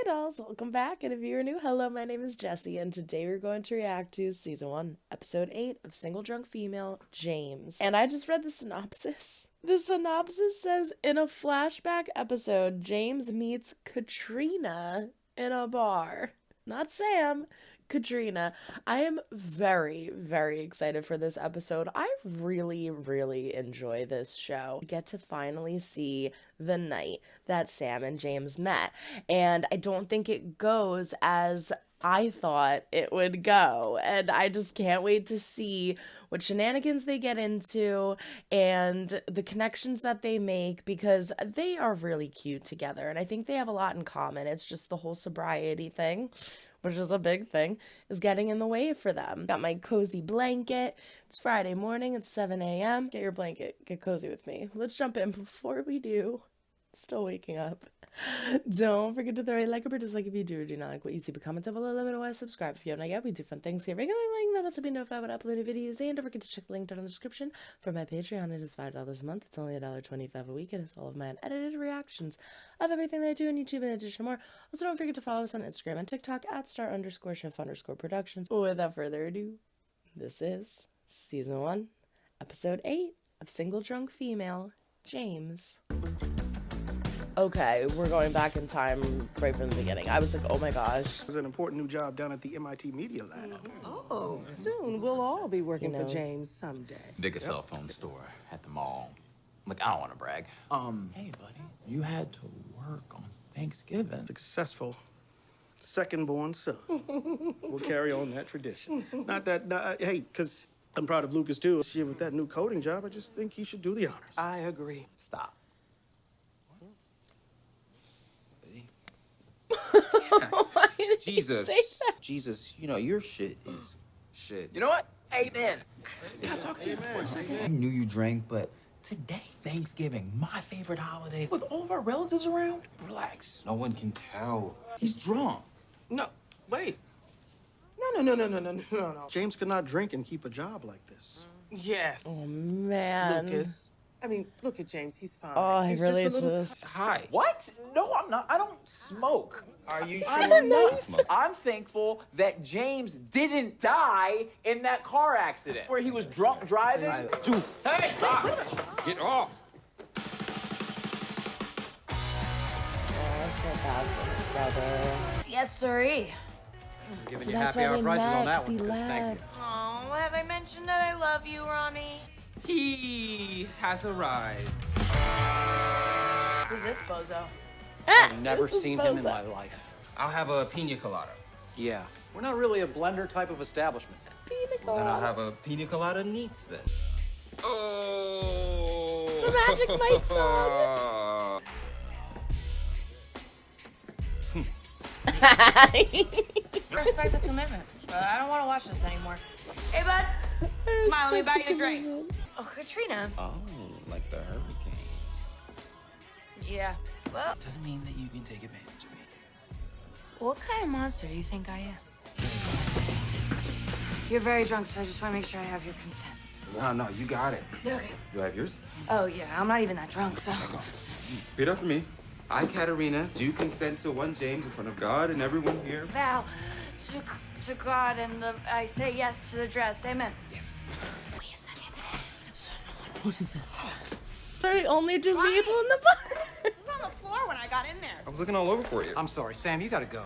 Hey dolls, welcome back, and if you're new, hello, my name is Jessie, and today we're going to react to Season 1, Episode 8 of Single Drunk Female, James. And I just read the synopsis. The synopsis says, in a flashback episode, James meets Katrina in a bar. Not Sam, Katrina. I am very, very excited for this episode. I really, really enjoy this show. I get to finally see the night that Sam and James met. And I don't think it goes as I thought it would go. And I just can't wait to see what shenanigans they get into and the connections that they make, because they are really cute together. And I think they have a lot in common. It's just the whole sobriety thing, which is a big thing, is getting in the way for them. Got my cozy blanket. It's Friday morning. It's 7 a.m. Get your blanket. Get cozy with me. Let's jump in before we do. Still waking up. Don't forget to throw a like or dislike if you do or do not like what you see. But comment down below, let me know why. Subscribe if you haven't yet. We do fun things here regularly. Like to be notified when I upload new videos. And don't forget to check the link down in the description for my Patreon. It is $5 a month. It's only $1.25 a week. It is all of my unedited reactions of everything that I do on YouTube in addition to more. Also, don't forget to follow us on Instagram and TikTok at star_chef_productions. Without further ado, this is Season 1, Episode 8 of Single Drunk Female, James. Okay, we're going back in time right from the beginning. I was like, oh my gosh. There's an important new job down at the MIT Media Lab. Oh, soon we'll all be working for James someday. Biggest cell phone store at the mall. Look, I don't want to brag. Hey, buddy, you had to work on Thanksgiving. Successful second-born son. We'll carry on that tradition. Hey, because I'm proud of Lucas, too. Shit, with that new coding job, I just think he should do the honors. I agree. Stop. Why did he Jesus, say that? Jesus, you know, your shit is shit. You know what? Amen. Can I talk to you for a second? I knew you drank, but today, Thanksgiving, my favorite holiday, with all of our relatives around, relax. No one can tell. He's drunk. No, wait. No. James could not drink and keep a job like this. Yes. Oh man. Lucas. I mean, look at James. He's fine. Oh, he He's really just a little is. Hi. What? No, I'm not. I don't smoke. Are you I'm not. I'm thankful that James didn't die in that car accident where he was drunk driving. Dude, Hey, stop. get off. Oh, I feel bad for his brother. Yes, sirree. Giving So you that's happy why hour they prices on met, that 'cause he one. 'cause left. Thanksgiving. Oh, have I mentioned that I love you, Ronnie? He has arrived. Who's this bozo? I've Never seen him in my life. I'll have a pina colada. Yeah. We're not really a blender type of establishment. Then I'll have a pina colada neat then. Oh! The Magic Mike song. Respect the commitment. I don't want to watch this anymore. Hey, bud. Smile, let me buy you a drink. Oh, Katrina. Oh, like the hurricane. Yeah. Well, Doesn't mean that you can take advantage of me. what kind of monster do you think I am? You're very drunk, so I just want to make sure I have your consent. No, you got it. Okay. Do I have yours? Oh, yeah. I'm not even that drunk, so. Read up for me. I, Katerina, do consent to one James in front of God and everyone here. Vow to God, and I say yes to the dress. Amen. Yes. Wait a second. What is this? There are only two people in the bar. This was on the floor when I got in there. I was looking all over for you. I'm sorry, Sam, you gotta go.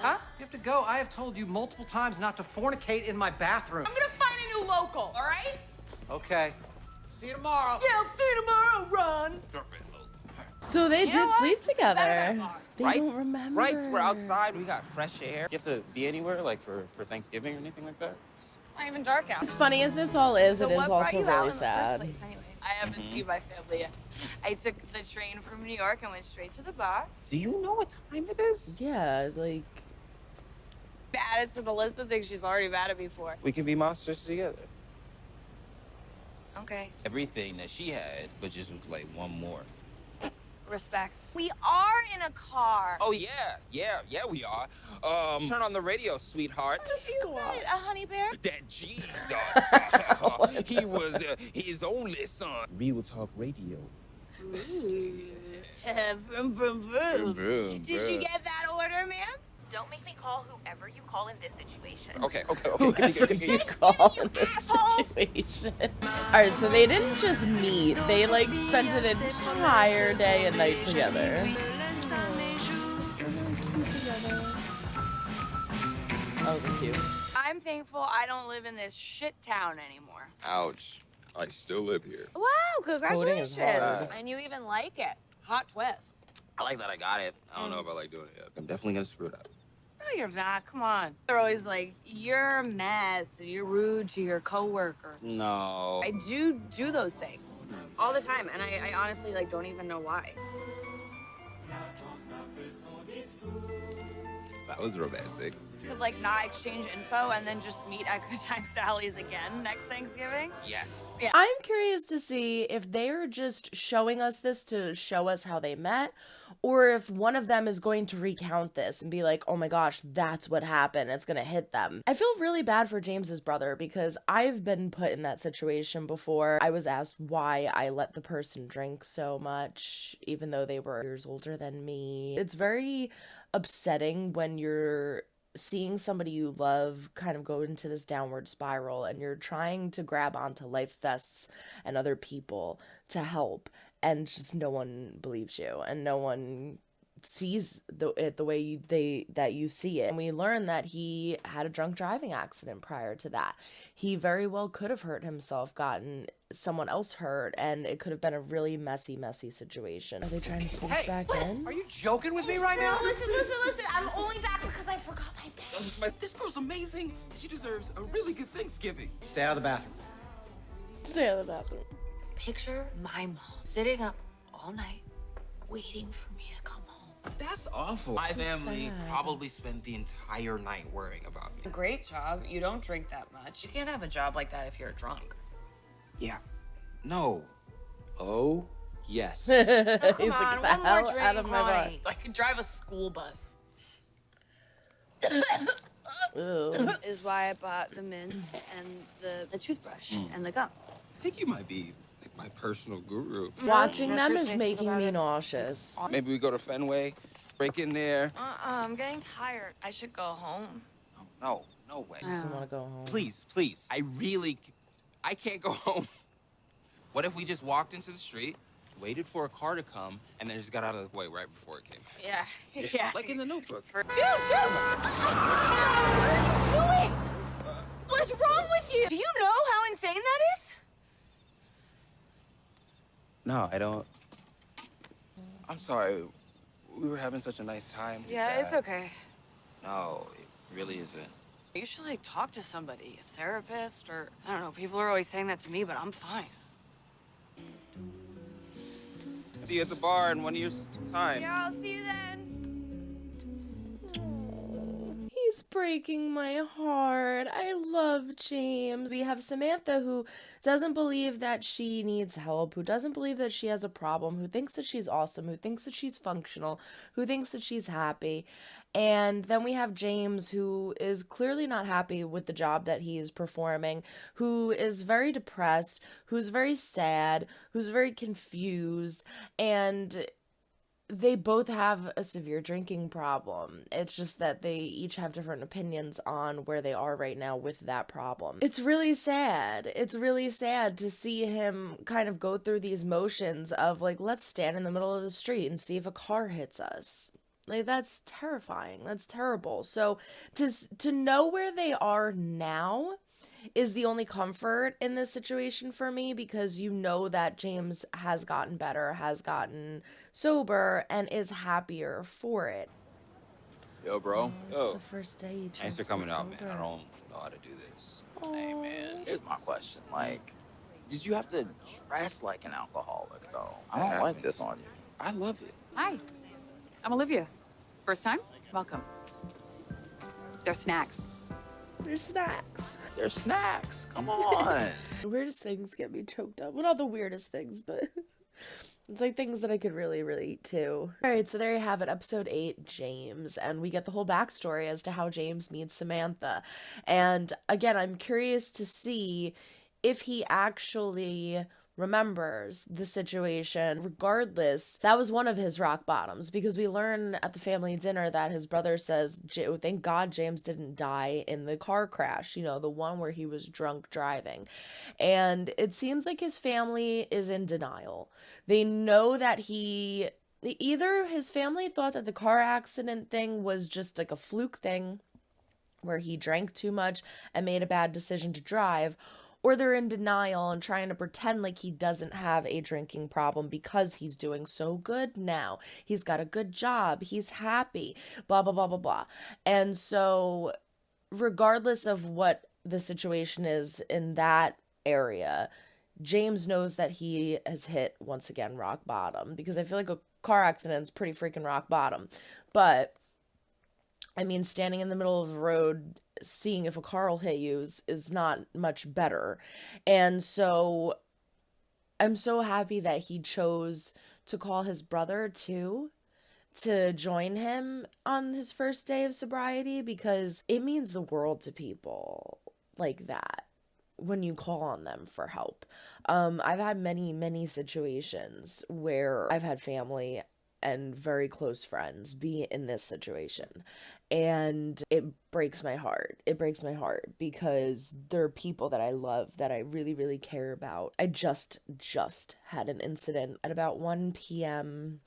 Huh? You have to go. I have told you multiple times not to fornicate in my bathroom. I'm gonna find a new local, all right? Okay. See you tomorrow. Yeah, I'll see you tomorrow, Ron. So they know did what? sleep It's better together. than ours. They Right? don't remember. Right, we're outside. We got fresh air. You have to be anywhere, like for Thanksgiving or anything like that? Not even dark out. As funny as this all is, So it is what brought also you out really in the first sad. place, anyway? I haven't seen my family yet. I took the train from New York and went straight to the bar. Do you know what time it is? Yeah, like, Bad it to Melissa thinks she's already bad at me for. We can be monsters together. Okay. Everything that she had, but just with like one more. Respect. We are in a car. Oh yeah, we are. Turn on the radio, sweetheart. You got it, a honey bear? That Jesus, he was his only son. Real Talk Radio. Ooh. Vroom, vroom, vroom. Vroom, Did you vroom. get that order, ma'am? Don't make me call whoever you call in this situation. Okay. Whoever you call in this situation. Alright, so they didn't just meet, they like spent an entire day and night together. That wasn't cute. I'm thankful I don't live in this shit town anymore. Ouch. I still live here. Wow, Coding is congratulations. hard. And you even like it. Hot twist. I like that I got it. I don't know if I like doing it yet. I'm definitely gonna screw it up. No, you're not. Come on. They're always like, you're a mess and you're rude to your coworker. No. I do those things all the time, and I honestly like don't even know why. That was romantic. Could like not exchange info and then just meet at Good Time Sally's again next Thanksgiving. Yes. Yeah. I'm curious to see if they're just showing us this to show us how they met, or if one of them is going to recount this and be like, oh my gosh, that's what happened. It's going to hit them. I feel really bad for James's brother because I've been put in that situation before. I was asked why I let the person drink so much, even though they were years older than me. It's very upsetting when you're seeing somebody you love kind of go into this downward spiral and you're trying to grab onto life vests and other people to help, and just no one believes you and no one sees the way that you see it. And we learned that he had a drunk driving accident prior to that. He very well could have hurt himself, gotten someone else hurt, and it could have been a really messy situation. Are they trying to sneak back in? Are you joking with me right now? Listen. I'm only back because I forgot my bag. This girl's amazing. She deserves a really good Thanksgiving. Stay out of the bathroom. Stay out of the bathroom. Picture my mom sitting up all night waiting for me to come home. That's awful. My family sad. probably spent the entire night worrying about me. Great job. You don't drink that much. You can't have a job like that if you're drunk. Yeah. No. Oh, yes. Oh, come He's on, like, the one more hell drink, out of my bar. Ronnie. I could drive a school bus. Ew. Is why I bought the mints and the toothbrush and the gum. I think you might be like my personal guru. Watching them That's is good thinking making about me it. nauseous. Maybe we go to Fenway, break in there. I'm getting tired. I should go home. No way. I just want to go home. Please. I can't go home. What if we just walked into the street, waited for a car to come, and then just got out of the way right before it came? Yeah. Like in the Notebook. Dude! What are you doing? What is wrong with you? Do you know how insane that is? No, I don't. I'm sorry. We were having such a nice time. Yeah, it's okay. No, it really isn't. You should like talk to somebody, a therapist, or I don't know. People are always saying that to me, but I'm fine. See you at the bar in 1 year's time. Yeah, I'll see you then. He's breaking my heart. I love James. We have Samantha, who doesn't believe that she needs help, who doesn't believe that she has a problem, who thinks that she's awesome, who thinks that she's functional, who thinks that she's happy. And then we have James, who is clearly not happy with the job that he is performing, who is very depressed, who's very sad, who's very confused, and they both have a severe drinking problem. It's just that they each have different opinions on where they are right now with that problem. It's really sad. It's really sad to see him kind of go through these motions of like, let's stand in the middle of the street and see if a car hits us. Like, that's terrifying. That's terrible. So to know where they are now is the only comfort in this situation for me, because you know that James has gotten better, has gotten sober, and is happier for it. Yo, bro. It's the first day you Thanks for coming out, man. I don't know how to do this. Hey, man, here's my question. Like, did you have to dress like an alcoholic, though? I don't like this on you. I love it. Hi, I'm Olivia. First time? Welcome. They're snacks. There's snacks. They're snacks. Come on. The weirdest things get me choked up. Well, not the weirdest things, but it's like things that I could really relate to. All right, so there you have it, episode 8, James, and we get the whole backstory as to how James meets Samantha. And again, I'm curious to see if he actually remembers the situation. Regardless, that was one of his rock bottoms, because we learn at the family dinner that his brother says, thank God James didn't die in the car crash, you know, the one where he was drunk driving. And it seems like his family is in denial. They know that either his family thought that the car accident thing was just like a fluke thing where he drank too much and made a bad decision to drive, or they're in denial and trying to pretend like he doesn't have a drinking problem because he's doing so good now. He's got a good job. He's happy, blah, blah, blah, blah, blah. And so regardless of what the situation is in that area, James knows that he has hit, once again, rock bottom, because I feel like a car accident is pretty freaking rock bottom. But I mean, standing in the middle of the road, seeing if a car will hit you is not much better. And so I'm so happy that he chose to call his brother too, to join him on his first day of sobriety, because it means the world to people like that when you call on them for help. I've had many situations where I've had family and very close friends be in this situation, and it breaks my heart. It breaks my heart because they're people that I love, that I really care about. I just had an incident at about 1 p.m.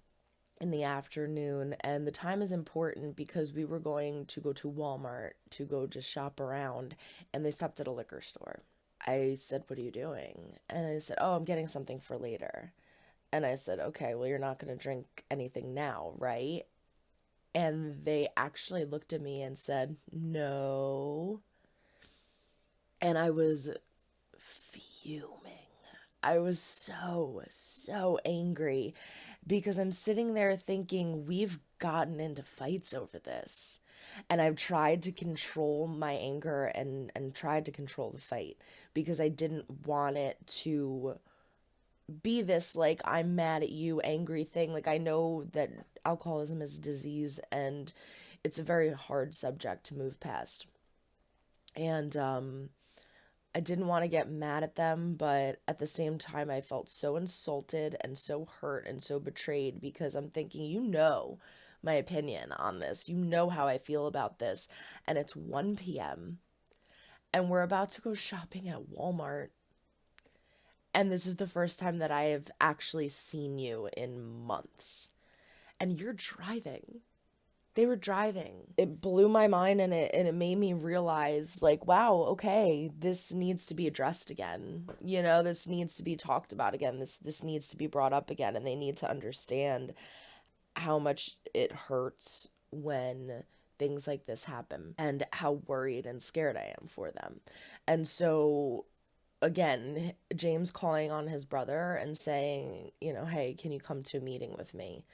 in the afternoon, and the time is important because we were going to go to Walmart to go just shop around, and they stopped at a liquor store. I said, "What are you doing?" And they said, "Oh, I'm getting something for later." And I said, "Okay, well, you're not going to drink anything now, right?" And they actually looked at me and said, "No." And I was fuming. I was so angry, because I'm sitting there thinking, we've gotten into fights over this. And I've tried to control my anger and tried to control the fight, because I didn't want it to be this, like, I'm mad at you angry thing. Like, I know that alcoholism is a disease and it's a very hard subject to move past. And I didn't want to get mad at them, but at the same time I felt so insulted and so hurt and so betrayed, because I'm thinking, you know my opinion on this, you know how I feel about this, and it's 1 p.m. and we're about to go shopping at Walmart. And this is the first time that I have actually seen you in months. And you're driving. They were driving. It blew my mind, and it made me realize, like, wow, okay, this needs to be addressed again. You know, this needs to be talked about again. This needs to be brought up again, and they need to understand how much it hurts when things like this happen, and how worried and scared I am for them. And so again, James calling on his brother and saying, you know, "Hey, can you come to a meeting with me?"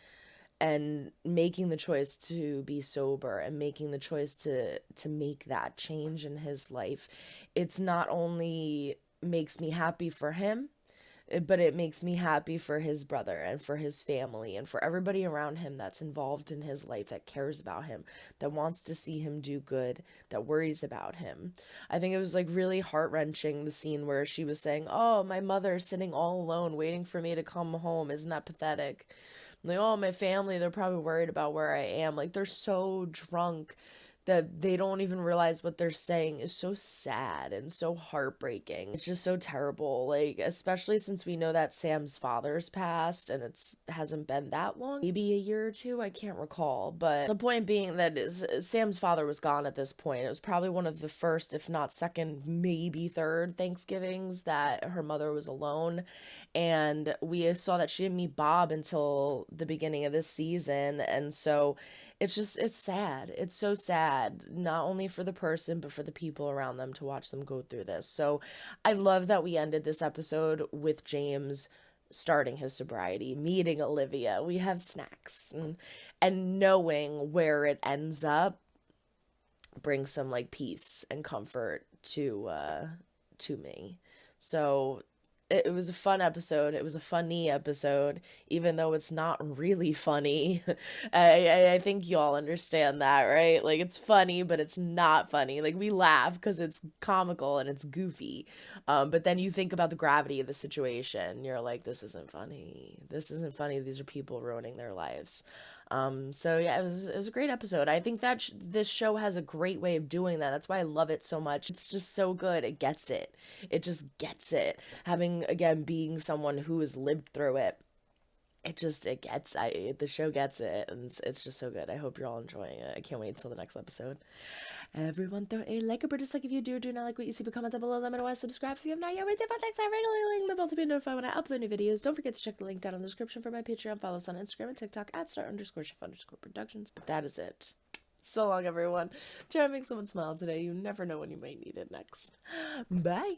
And making the choice to be sober, and making the choice to make that change in his life. It's not only makes me happy for him, but it makes me happy for his brother and for his family and for everybody around him that's involved in his life, that cares about him, that wants to see him do good, that worries about him. I think it was like really heart-wrenching, the scene where she was saying, "Oh, my mother's sitting all alone waiting for me to come home. Isn't that pathetic?" Like, "Oh, my family, they're probably worried about where I am." Like, they're so drunk that they don't even realize what they're saying is so sad and so heartbreaking. It's just so terrible, like, especially since we know that Sam's father's passed, and it hasn't been that long, maybe a year or two, I can't recall. But the point being that Sam's father was gone at this point. It was probably one of the first, if not second, maybe third Thanksgivings that her mother was alone. And we saw that she didn't meet Bob until the beginning of this season, and so it's sad. It's so sad, not only for the person, but for the people around them, to watch them go through this. So I love that we ended this episode with James starting his sobriety, meeting Olivia. We have snacks, and knowing where it ends up brings some, like, peace and comfort to me. So it was a fun episode. It was a funny episode, even though it's not really funny. I think you all understand that, right? Like, it's funny, but it's not funny. Like, we laugh because it's comical and it's goofy. But then you think about the gravity of the situation. You're like, this isn't funny. This isn't funny. These are people ruining their lives. So yeah, it was a great episode. I think that this show has a great way of doing that. That's why I love it so much. It's just so good. It gets it. It just gets it. Having, again, being someone who has lived through it, the show gets it, and it's just so good. I hope you're all enjoying it. I can't wait until the next episode. Everyone throw a like or dislike if you do or do not like what you see, but comment down below. Let me know why. Subscribe if you have not yet. Wait till next time. Regularly link the bell to be notified when I upload new videos. Don't forget to check the link down in the description for my Patreon. Follow us on Instagram and TikTok at @star_chef_productions. But that is it. So long, everyone. Try to make someone smile today. You never know when you might need it next. Bye.